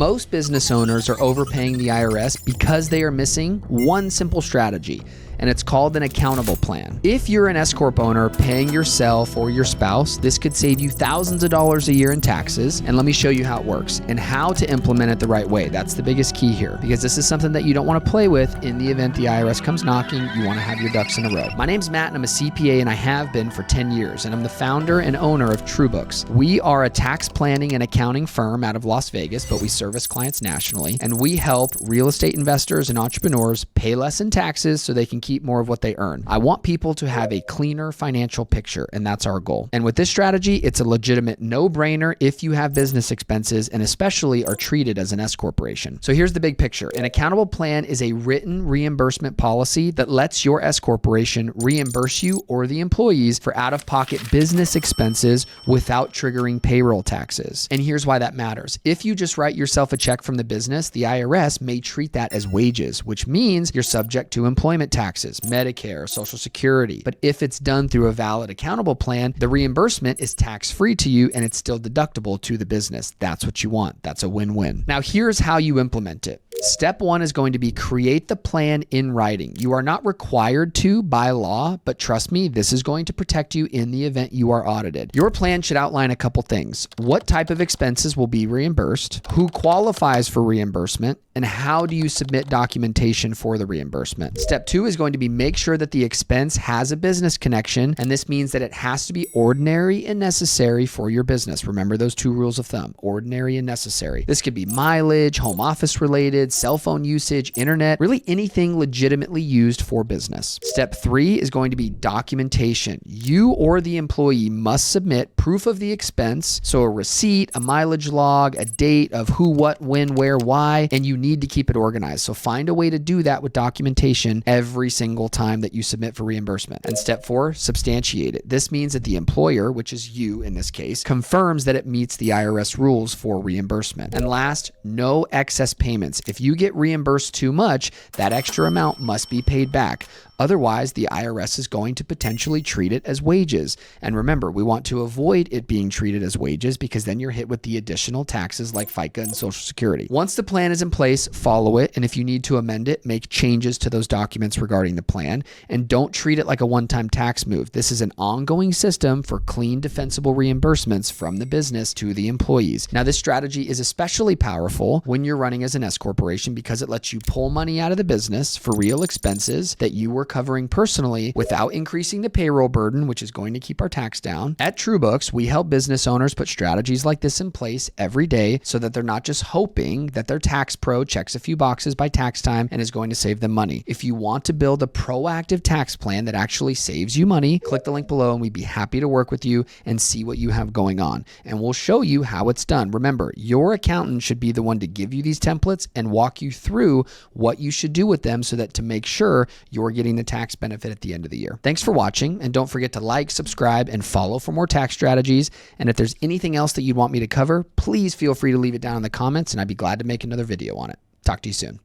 Most business owners are overpaying the IRS because they are missing one simple strategy, and it's called an accountable plan. If you're an S-corp owner paying yourself or your spouse, this could save you thousands of dollars a year in taxes. And let me show you how it works and how to implement it the right way. That's the biggest key here, because this is something that you don't want to play with in the event the IRS comes knocking. You want to have your ducks in a row. My name's Matt, and I'm a CPA, and I have been for 10 years, and I'm the founder and owner of TrueBooks. We are a tax planning and accounting firm out of Las Vegas, but we service clients nationally, and we help real estate investors and entrepreneurs pay less in taxes so they can keep more of what they earn. I want people to have a cleaner financial picture, and that's our goal. And with this strategy, it's a legitimate no-brainer if you have business expenses and especially are treated as an S corporation. So here's the big picture. An accountable plan is a written reimbursement policy that lets your S corporation reimburse you or the employees for out-of-pocket business expenses without triggering payroll taxes. And here's why that matters. If you just write yourself a check from the business, the IRS may treat that as wages, which means you're subject to employment taxes, Medicare, Social Security. But if it's done through a valid accountable plan, the reimbursement is tax-free to you and it's still deductible to the business. That's what you want. That's a win-win. Now, here's how you implement it. Step one is going to be create the plan in writing. You are not required to by law, but trust me, this is going to protect you in the event you are audited. Your plan should outline a couple things. What type of expenses will be reimbursed? Who qualifies for reimbursement? And how do you submit documentation for the reimbursement? Step two is going to be make sure that the expense has a business connection, and this means that it has to be ordinary and necessary for your business. Remember those two rules of thumb, ordinary and necessary. This could be mileage, home office related, cell phone usage, internet, really anything legitimately used for business. Step three is going to be documentation. You or the employee must submit proof of the expense, so a receipt, a mileage log, a date of who, what, when, where, why, and you need to keep it organized. So find a way to do that with documentation every single time that you submit for reimbursement. And step four, substantiate it. This means that the employer, which is you in this case, confirms that it meets the IRS rules for reimbursement. And last, no excess payments. If you get reimbursed too much, that extra amount must be paid back. Otherwise, the IRS is going to potentially treat it as wages. And remember, we want to avoid it being treated as wages because then you're hit with the additional taxes like FICA and Social Security. Once the plan is in place, follow it. And if you need to amend it, make changes to those documents regarding the plan. And don't treat it like a one-time tax move. This is an ongoing system for clean, defensible reimbursements from the business to the employees. Now, this strategy is especially powerful when you're running as an S corporation because it lets you pull money out of the business for real expenses that you were covering personally without increasing the payroll burden, which is going to keep our tax down. At TrueBooks, we help business owners put strategies like this in place every day so that they're not just hoping that their tax pro checks a few boxes by tax time and is going to save them money. If you want to build a proactive tax plan that actually saves you money, click the link below and we'd be happy to work with you and see what you have going on. And we'll show you how it's done. Remember, your accountant should be the one to give you these templates and walk you through what you should do with them so that to make sure you're getting the tax benefit at the end of the year. Thanks for watching, and don't forget to like, subscribe, and follow for more tax strategies. And if there's anything else that you'd want me to cover, please feel free to leave it down in the comments and I'd be glad to make another video on it. Talk to you soon.